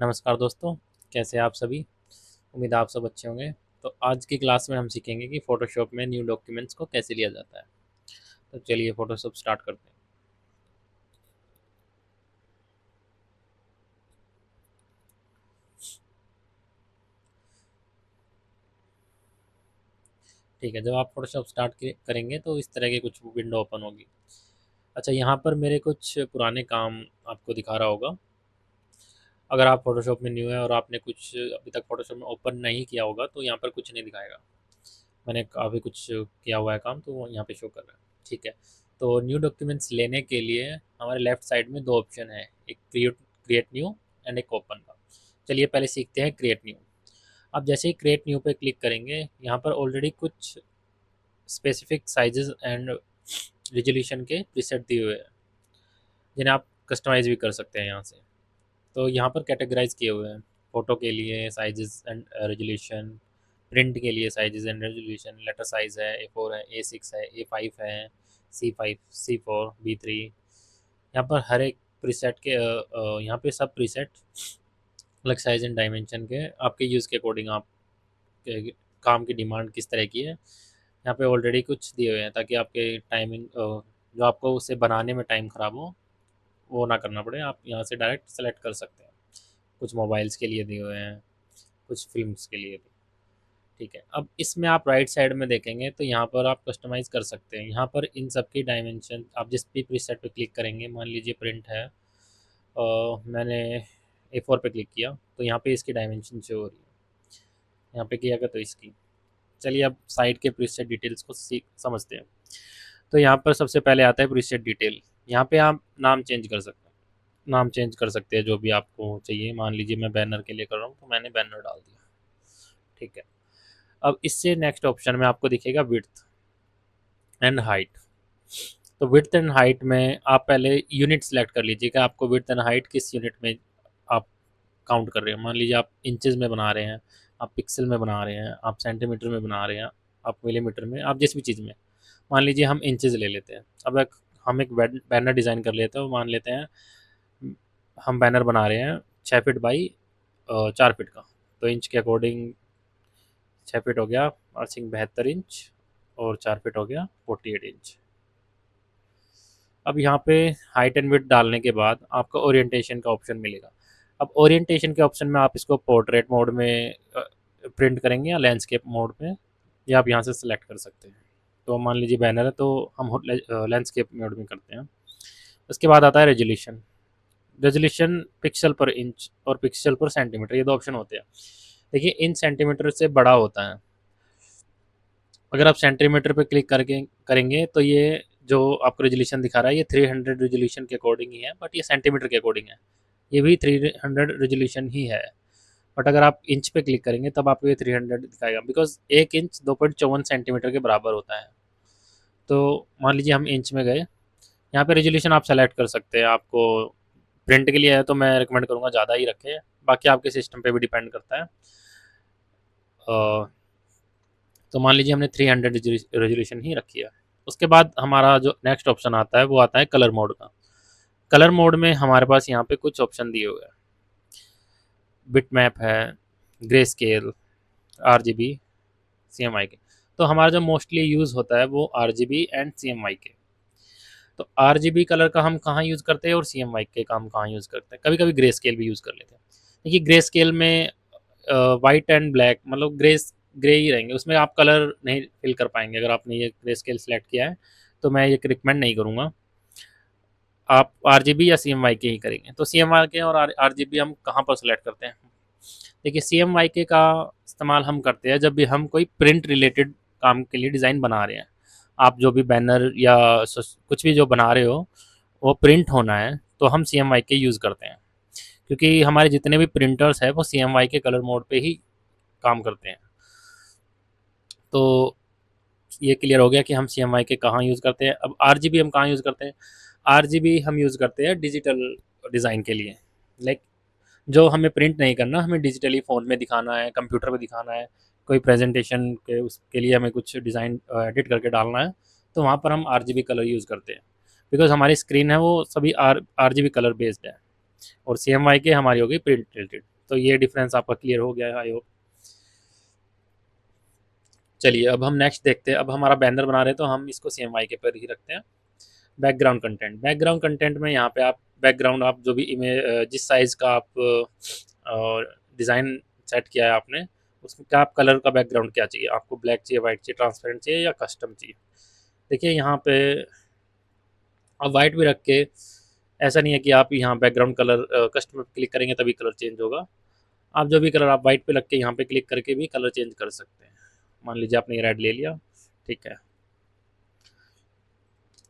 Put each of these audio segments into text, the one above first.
नमस्कार दोस्तों, कैसे हैं आप सभी? उम्मीद है आप सब अच्छे होंगे। तो आज की क्लास में हम सीखेंगे कि फ़ोटोशॉप में न्यू डॉक्यूमेंट्स को कैसे लिया जाता है। तो चलिए फ़ोटोशॉप स्टार्ट करते हैं। ठीक है, जब आप फ़ोटोशॉप करेंगे तो इस तरह की कुछ विंडो ओपन होगी। अच्छा, यहाँ पर मेरे कुछ पुराने काम आपको दिखा रहा होगा। अगर आप फ़ोटोशॉप में न्यू है और आपने कुछ अभी तक फ़ोटोशॉप में ओपन नहीं किया होगा तो यहाँ पर कुछ नहीं दिखाएगा। मैंने काफ़ी कुछ किया हुआ है काम, तो वो यहाँ पे शो कर रहा है। ठीक है, तो न्यू डॉक्यूमेंट्स लेने के लिए हमारे लेफ्ट साइड में दो ऑप्शन है, एक क्रिएट क्रिएट न्यू एंड एक ओपन का। चलिए पहले सीखते हैं क्रिएट न्यू। आप जैसे ही क्रिएट न्यू पे क्लिक करेंगे, यहाँ पर ऑलरेडी कुछ स्पेसिफिक साइजेस एंड रेजोल्यूशन के प्रीसेट दिए हुए हैं, जिन्हें आप कस्टमाइज भी कर सकते हैं यहाँ से। तो यहाँ पर कैटेगराइज किए हुए हैं, फ़ोटो के लिए साइजेस एंड रेजोल्यूशन, प्रिंट के लिए sizes and resolution, letter size है A4 है, A6 है, A5 है, C5, C4, B3। यहाँ पर हर एक प्रीसेट के यहाँ पे सब प्रीसेट अलग साइज एंड डायमेंशन के आपके यूज़ के अकॉर्डिंग आप काम की डिमांड किस तरह की है, यहाँ पे ऑलरेडी कुछ दिए हुए हैं, ताकि आपके टाइमिंग जो आपको उसे बनाने में टाइम ख़राब हो वो ना करना पड़े। आप यहाँ से डायरेक्ट सेलेक्ट कर सकते हैं। कुछ मोबाइल्स के लिए दिए हुए हैं, कुछ फिल्म्स के लिए भी। ठीक है, अब इसमें आप राइट साइड में देखेंगे तो यहाँ पर आप कस्टमाइज़ कर सकते हैं। यहाँ पर इन सब की डायमेंशन आप जिस भी प्रीसेट पे क्लिक करेंगे, मान लीजिए प्रिंट है, मैंने A4 पे क्लिक किया तो यहाँ पे इसकी डायमेंशन शो हो रही है, यहाँ पे किया गया तो इसकी। चलिए अब साइड के प्रीसेट डिटेल्स को सीख समझते हैं। तो यहाँ पर सबसे पहले आता है प्रीसेट डिटेल। यहाँ पे आप नाम चेंज कर सकते हैं, नाम चेंज कर सकते हैं जो भी आपको चाहिए। मान लीजिए मैं बैनर के लिए कर रहा हूँ तो मैंने बैनर डाल दिया। ठीक है, अब इससे नेक्स्ट ऑप्शन में आपको दिखेगा विड्थ एंड हाइट। तो विड्थ एंड हाइट में आप पहले यूनिट सेलेक्ट कर लीजिए कि आपको विड्थ एंड हाइट किस यूनिट में आप काउंट कर रहे हैं। मान लीजिए आप इंचेस में बना रहे हैं, आप पिक्सल में बना रहे हैं, आप सेंटीमीटर में बना रहे हैं, आप मिलीमीटर में, आप जिस भी चीज़ में। मान लीजिए हम इंचेस ले लेते हैं। अब हम एक बैनर डिज़ाइन कर लेते हैं। मान लेते हैं हम बैनर बना रहे हैं 6 फीट बाई 4 फीट का। तो इंच के अकॉर्डिंग 6 फीट हो गया, आई थिंक 72 इंच, और 4 फीट हो गया 48 इंच। अब यहाँ पे हाइट एंड विड्थ डालने के बाद आपको ओरिएंटेशन का ऑप्शन मिलेगा। अब ओरिएंटेशन के ऑप्शन में आप इसको पोर्ट्रेट मोड में प्रिंट करेंगे या लैंडस्केप मोड में, या आप यहाँ से सिलेक्ट कर सकते हैं। तो मान लीजिए बैनर है तो हम लैंडस्केप मोड में करते हैं। उसके बाद आता है रेजोल्यूशन। रेजोल्यूशन पिक्सल पर इंच और पिक्सल पर सेंटीमीटर, ये दो ऑप्शन होते हैं। देखिए इन सेंटीमीटर से बड़ा होता है। अगर आप सेंटीमीटर पे क्लिक करके करेंगे तो ये जो आपको रेजोल्यूशन दिखा रहा है ये 300 रेजोल्यूशन के अकॉर्डिंग ही है, बट ये सेंटीमीटर के अकॉर्डिंग है। ये भी 300 रेजोल्यूशन ही है, बट अगर आप इंच पे क्लिक करेंगे तब आपको ये 300 दिखाएगा, बिकॉज 1 इंच 2.54 सेंटीमीटर के बराबर होता है। तो मान लीजिए हम इंच में गए, यहाँ पे रेजोल्यूशन आप सेलेक्ट कर सकते हैं। आपको प्रिंट के लिए है तो मैं रिकमेंड करूँगा ज़्यादा ही रखें, बाकी आपके सिस्टम पे भी डिपेंड करता है। तो मान लीजिए हमने 300 रेजोल्यूशन ही रखी है। उसके बाद हमारा जो नेक्स्ट ऑप्शन आता है वो आता है कलर मोड का। कलर मोड में हमारे पास यहाँ पे कुछ ऑप्शन दिए हुए हैं। बिट मैप है, ग्रे स्केल, RGB, CMYK। तो हमारा जो मोस्टली यूज़ होता है वो RGB एंड CMYK। तो RGB कलर का हम कहाँ यूज़ करते हैं और CMYK का हम कहाँ यूज़ करते हैं। कभी कभी ग्रे स्केल भी यूज़ कर लेते हैं। देखिए ग्रे स्केल में वाइट एंड ब्लैक, मतलब ग्रे ही रहेंगे, उसमें आप कलर नहीं फिल कर पाएंगे। अगर आपने ये ग्रे स्केल सेलेक्ट किया है तो मैं ये रिकमेंड नहीं करूँगा। आप RGB या CMYK ही करेंगे। तो CMYK और RGB हम कहाँ पर सेलेक्ट करते हैं? देखिए CMYK का इस्तेमाल हम करते हैं जब भी हम कोई प्रिंट रिलेटेड काम के लिए डिज़ाइन बना रहे हैं। आप जो भी बैनर या कुछ भी जो बना रहे हो वो प्रिंट होना है तो हम CMYK यूज़ करते हैं, क्योंकि हमारे जितने भी प्रिंटर्स हैं वो CMYK कलर मोड पे ही काम करते हैं। तो ये क्लियर हो गया कि हम CMYK कहाँ यूज़ करते हैं। अब RGB हम कहाँ यूज़ करते हैं? RGB हम यूज़ करते हैं डिजिटल डिज़ाइन के लिए। लाइक जो हमें प्रिंट नहीं करना, हमें डिजिटली फ़ोन में दिखाना है, कंप्यूटर पे दिखाना है, कोई प्रेजेंटेशन के उसके लिए हमें कुछ डिज़ाइन एडिट करके डालना है, तो वहाँ पर हम RGB कलर यूज़ करते हैं। बिकॉज़ हमारी स्क्रीन है वो सभी RGB कलर बेस्ड है। और CMYK हमारी होगी प्रिंट रिलेटेड। तो ये डिफरेंस आपका क्लियर हो गया है आई होप। चलिए अब हम नेक्स्ट देखते हैं। अब हमारा बैनर बना रहे हैं तो हम इसको CMYK पर ही रखते हैं। बैकग्राउंड कंटेंट में यहाँ पे आप बैकग्राउंड आप जो भी इमेज जिस साइज़ का आप डिज़ाइन सेट किया है आपने, उसमें क्या आप कलर का बैकग्राउंड क्या चाहिए आपको, ब्लैक चाहिए, वाइट चाहिए, ट्रांसपेरेंट चाहिए या कस्टम चाहिए। देखिए यहाँ पे आप वाइट भी रख के, ऐसा नहीं है कि आप यहाँ बैकग्राउंड कलर कस्टम पे क्लिक करेंगे तभी कलर चेंज होगा। आप जो भी कलर आप वाइट पे लग के यहाँ पे क्लिक करके भी कलर चेंज कर सकते हैं। मान लीजिए आपने रेड ले लिया, ठीक है।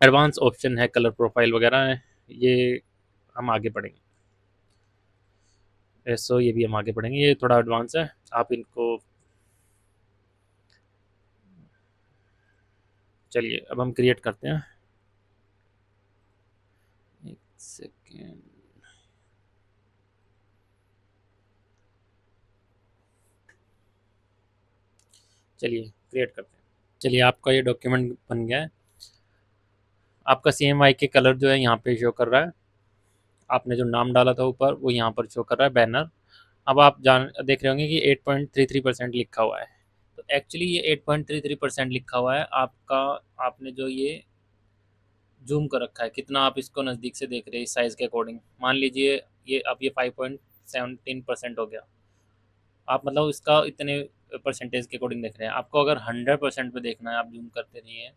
एडवांस ऑप्शन है, कलर प्रोफाइल वगैरह है, ये हम आगे पढ़ेंगे। सो ये भी हम आगे पढ़ेंगे, ये थोड़ा एडवांस है, आप इनको। चलिए अब हम क्रिएट करते हैं, एक सेकेंड। चलिए क्रिएट करते हैं। चलिए आपका ये डॉक्यूमेंट बन गया है। आपका CMYK के कलर जो है यहाँ पे शो कर रहा है, आपने जो नाम डाला था ऊपर वो यहाँ पर शो कर रहा है बैनर। अब आप जान देख रहे होंगे कि 8.33% लिखा हुआ है। तो एक्चुअली ये 8.33% लिखा हुआ है आपका, आपने जो ये जूम कर रखा है, कितना आप इसको नज़दीक से देख रहे हैं इस साइज़ के अकॉर्डिंग। मान लीजिए ये अब ये 5.17% हो गया, आप मतलब इसका इतने परसेंटेज के अकॉर्डिंग देख रहे हैं। आपको अगर 100% पे देखना है, आप जूम करते रहिए,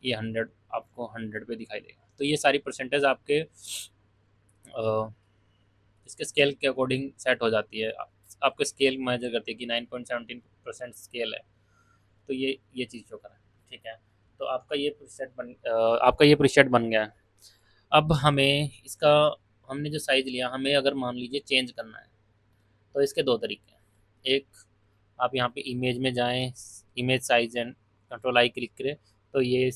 ये 100 आपको 100 पे दिखाई देगा। तो ये सारी परसेंटेज आपके इसके स्केल के अकॉर्डिंग सेट हो जाती है। आपको स्केल मेजर करती है कि 9.17% स्केल है, तो ये चीज़ शो करा है, ठीक है। तो आपका ये प्रीसेट बन गया है। अब हमें इसका, हमने जो साइज़ लिया, हमें अगर मान लीजिए चेंज करना है तो इसके दो तरीके हैं। एक, आप यहाँ पे इमेज में जाएं, image size and control I click करें तो ये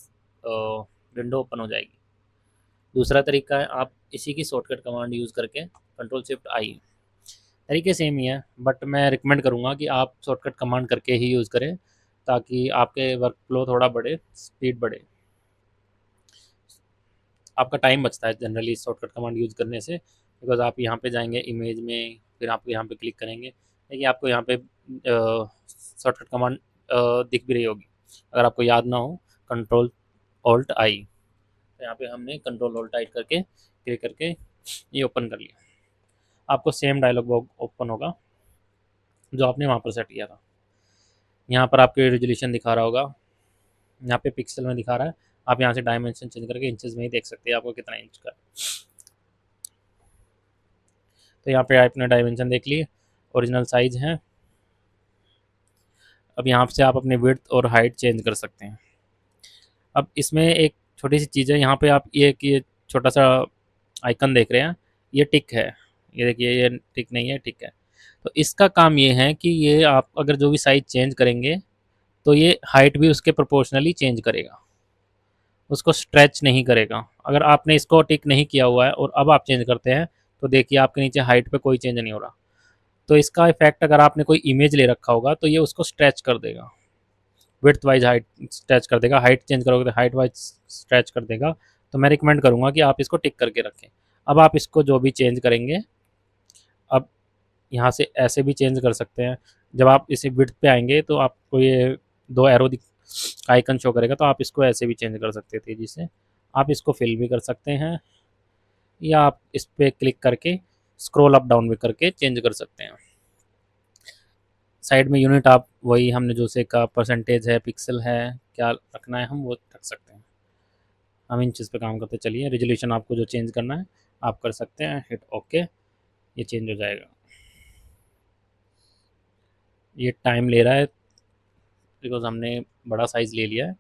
विंडो ओपन हो जाएगी। दूसरा तरीका है, आप इसी की शॉर्टकट कमांड यूज़ करके कंट्रोल शिफ्ट आई, तरीके सेम ही है, बट मैं रिकमेंड करूँगा कि आप शॉर्टकट कमांड करके ही यूज़ करें ताकि आपके वर्क फ्लो थोड़ा बढ़े, स्पीड बढ़े, आपका टाइम बचता है जनरली शॉर्टकट कमांड यूज़ करने से। बिकॉज आप यहाँ पे जाएंगे इमेज में, फिर आप यहाँ पे क्लिक करेंगे, देखिए आपको यहाँ पे शॉर्टकट कमांड दिख भी रही होगी। अगर आपको याद ना हो, कंट्रोल ऑल्ट आई, तो यहाँ पे हमने कंट्रोल ऑल्ट आई करके क्लिक करके ये ओपन कर लिया। आपको सेम डायलॉग बॉक्स ओपन होगा जो आपने वहाँ पर सेट किया था। यहाँ पर आपके रेजोल्यूशन दिखा रहा होगा, यहाँ पे पिक्सल में दिखा रहा है, आप यहाँ से डायमेंशन चेंज करके इंचेस में ही देख सकते हैं आपको कितना इंच का। तो यहाँ पे आपने डायमेंशन देख लिए, ओरिजिनल साइज है। अब यहाँ से आप अपने विड्थ और हाइट चेंज कर सकते हैं। अब इसमें एक छोटी सी चीज़ है, यहाँ पे आप ये छोटा सा आइकन देख रहे हैं, ये टिक है, ये देखिए ये टिक नहीं है, टिक है। तो इसका काम ये है कि ये आप अगर जो भी साइज चेंज करेंगे तो ये हाइट भी उसके प्रोपोर्शनली चेंज करेगा, उसको स्ट्रेच नहीं करेगा। अगर आपने इसको टिक नहीं किया हुआ है और अब आप चेंज करते हैं तो देखिए आपके नीचे हाइट पे कोई चेंज नहीं हो रहा। तो इसका इफेक्ट, अगर आपने कोई इमेज ले रखा होगा तो ये उसको स्ट्रेच कर देगा, विड्थ वाइज हाइट स्ट्रेच कर देगा, हाइट चेंज करोगे तो हाइट वाइज स्ट्रेच कर देगा। तो मैं रिकमेंड करूँगा कि आप इसको टिक करके रखें। अब आप इसको जो भी चेंज करेंगे, अब यहाँ से ऐसे भी चेंज कर सकते हैं। जब आप इसी विड्थ पे आएंगे तो आपको ये दो एरो आइकन शो करेगा, तो आप इसको ऐसे भी चेंज कर सकते थे, जिससे आप इसको फिल भी कर सकते हैं या आप इस पर क्लिक करके स्क्रॉल अप डाउन भी करके चेंज कर सकते हैं। साइड में यूनिट आप वही हमने जो से का परसेंटेज है, पिक्सल है, क्या रखना है हम वो रख सकते हैं। हम इन चीज़ पे काम करते चलिए। रेजोल्यूशन आपको जो चेंज करना है आप कर सकते हैं, हिट ओके, ये चेंज हो जाएगा। ये टाइम ले रहा है बिकॉज हमने बड़ा साइज़ ले लिया है।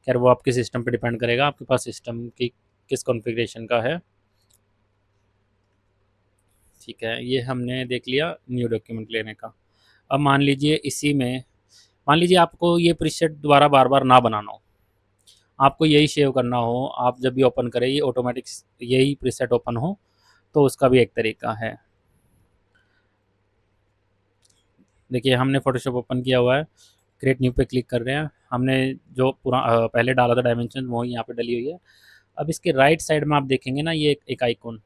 खैर वो आपके सिस्टम पे डिपेंड करेगा, आपके पास सिस्टम की किस कॉन्फ़िगरेशन का है, ठीक है। ये हमने देख लिया न्यू डॉक्यूमेंट लेने का। अब मान लीजिए इसी में, मान लीजिए आपको ये प्रीसेट दोबारा बार बार ना बनाना हो, आपको यही सेव करना हो, आप जब भी ओपन करें ये ऑटोमेटिक यही प्रीसेट ओपन हो, तो उसका भी एक तरीका है। देखिए हमने फ़ोटोशॉप ओपन किया हुआ है, क्रिएट न्यू पे क्लिक कर रहे हैं, हमने जो पहले डाला था डायमेंशन वो यहाँ पे डली हुई है। अब इसके राइट साइड में आप देखेंगे ना, ये एक आइकॉन,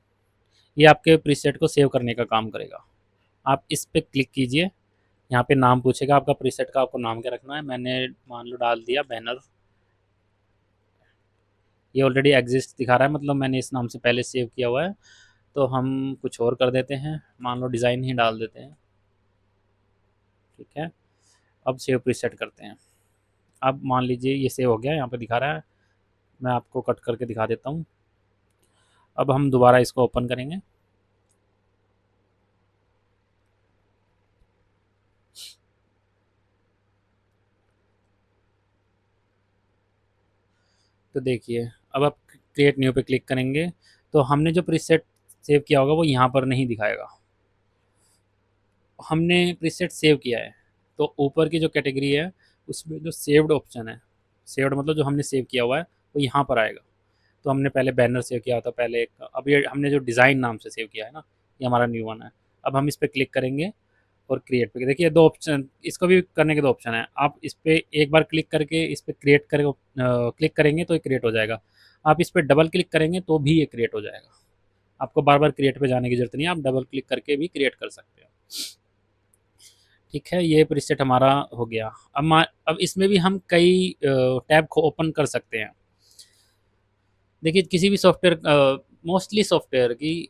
ये आपके प्रीसेट को सेव करने का काम करेगा। आप इस पे क्लिक कीजिए, यहाँ पे नाम पूछेगा आपका प्रीसेट का, आपको नाम क्या रखना है। मैंने मान लो डाल दिया बैनर। ये ऑलरेडी एग्जिस्ट दिखा रहा है, मतलब मैंने इस नाम से पहले सेव किया हुआ है। तो हम कुछ और कर देते हैं, मान लो डिज़ाइन ही डाल देते हैं। ठीक है, अब सेव प्रीसेट करते हैं। अब मान लीजिए ये सेव हो गया, यहाँ पे दिखा रहा है। मैं आपको कट करके दिखा देता हूँ। अब हम दोबारा इसको ओपन करेंगे। तो देखिए, अब आप क्रिएट न्यू पे क्लिक करेंगे तो हमने जो प्रीसेट सेव किया होगा वो यहाँ पर नहीं दिखाएगा। हमने प्रीसेट सेव किया है तो ऊपर की जो कैटेगरी है उसमें जो सेव्ड ऑप्शन है, सेव्ड मतलब जो हमने सेव किया हुआ है वो यहाँ पर आएगा। तो हमने पहले बैनर सेव किया था पहले एक, अब ये हमने जो डिज़ाइन नाम से सेव किया है ना, ये हमारा न्यू वन है। अब हम इस पर क्लिक करेंगे और क्रिएट पे देखिए दो ऑप्शन, इसको भी करने के दो ऑप्शन है। आप इस पर एक बार क्लिक करके इस पर क्रिएट कर क्लिक करेंगे तो ये क्रिएट हो जाएगा। आप इस पर डबल क्लिक करेंगे तो भी ये क्रिएट हो जाएगा। आपको बार बार क्रिएट पे जाने की जरूरत नहीं है, आप डबल क्लिक करके भी क्रिएट कर सकते हो। ठीक है, ये प्रीसेट हमारा हो गया। अब इसमें भी हम कई टैब को ओपन कर सकते हैं। देखिए किसी भी सॉफ्टवेयर, मोस्टली सॉफ्टवेयर की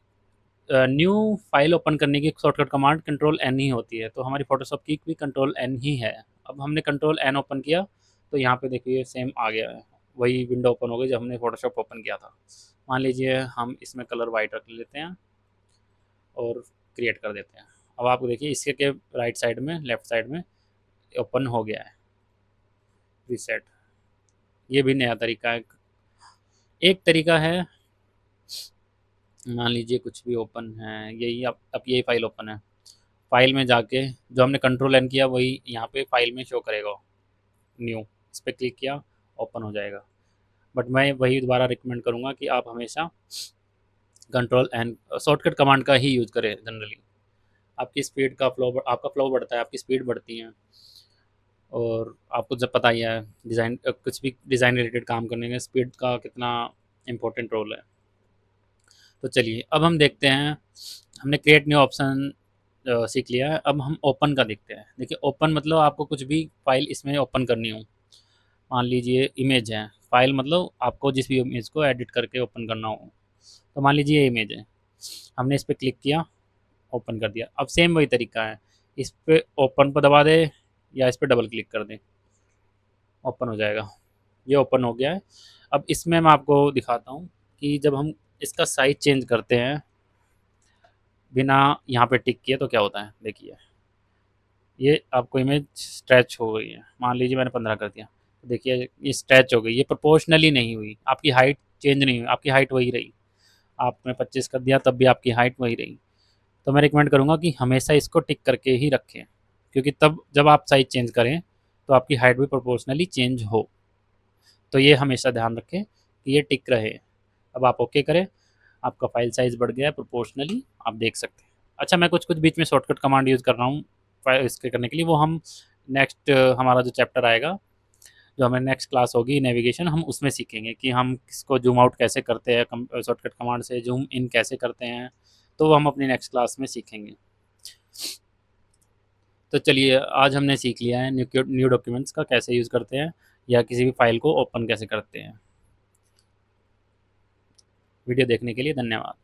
न्यू फाइल ओपन करने की शॉर्टकट कमांड कंट्रोल एन ही होती है, तो हमारी फोटोशॉप की भी कंट्रोल एन ही है। अब हमने कंट्रोल एन ओपन किया तो यहाँ पे देखिए सेम आ गया है, वही विंडो ओपन हो गई जब हमने फोटोशॉप ओपन किया था। मान लीजिए हम इसमें कलर वाइट रख लेते हैं और क्रिएट कर देते हैं। अब आप देखिए इसके के राइट साइड में, लेफ्ट साइड में ओपन हो गया है प्रीसेट। ये भी नया तरीका है। एक तरीका है, मान लीजिए कुछ भी ओपन है, यही अब यही फाइल ओपन है। फाइल में जाके जो हमने कंट्रोल एन किया वही यहाँ पे फाइल में शो करेगा न्यू। इस पर क्लिक किया, ओपन हो जाएगा। बट मैं वही दोबारा रिकमेंड करूँगा कि आप हमेशा कंट्रोल एन शॉर्टकट कमांड का ही यूज़ करें जनरली। आपकी स्पीड का फ्लो, आपका फ्लो बढ़ता है, आपकी स्पीड बढ़ती है। और आपको जब पता ही है डिज़ाइन, कुछ भी डिज़ाइन रिलेटेड काम करने में स्पीड का कितना इम्पोर्टेंट रोल है। तो चलिए अब हम देखते हैं, हमने क्रिएट न्यू ऑप्शन सीख लिया है। अब हम ओपन का देखते हैं। देखिए ओपन मतलब आपको कुछ भी फाइल इसमें ओपन करनी हो। मान लीजिए इमेज है, फाइल मतलब आपको जिस भी इमेज को एडिट करके ओपन करना हो। तो मान लीजिए ये इमेज है, हमने इस पर क्लिक किया, ओपन कर दिया। अब सेम वही तरीका है, इस पर ओपन पर दबा दे या इस पर डबल क्लिक कर दें, ओपन हो जाएगा। ये ओपन हो गया है। अब इसमें मैं आपको दिखाता हूँ कि जब हम इसका साइज चेंज करते हैं बिना यहाँ पे टिक किए तो क्या होता है। देखिए ये आपको इमेज स्ट्रेच हो गई है, मान लीजिए मैंने 15 कर दिया, तो देखिए ये स्ट्रेच हो गई, ये प्रोपोर्शनली नहीं हुई, आपकी हाइट चेंज नहीं हुई, आपकी हाइट वही रही। आपने 25 कर दिया तब भी आपकी हाइट वही रही। तो मैं रिकमेंड करूँगा कि हमेशा इसको टिक करके ही रखें, क्योंकि तब जब आप साइज चेंज करें तो आपकी हाइट भी प्रोपोर्शनली चेंज हो। तो ये हमेशा ध्यान रखें कि ये टिक रहे। अब आप ओके करें, आपका फाइल साइज़ बढ़ गया है प्रोपोर्शनली, आप देख सकते हैं। अच्छा मैं कुछ कुछ बीच में शॉर्टकट कमांड यूज़ कर रहा हूँ इसके करने के लिए, वो हम नेक्स्ट हमारा जो चैप्टर आएगा, जो हमें नेक्स्ट क्लास होगी नेविगेशन, हम उसमें सीखेंगे कि हम इसको जूम आउट कैसे करते हैं, शॉर्टकट कमांड से जूम इन कैसे करते हैं। तो वो हम अपनी नेक्स्ट क्लास में सीखेंगे। तो चलिए आज हमने सीख लिया है न्यू न्यू डॉक्यूमेंट्स का कैसे यूज़ करते हैं या किसी भी फाइल को ओपन कैसे करते हैं। वीडियो देखने के लिए धन्यवाद।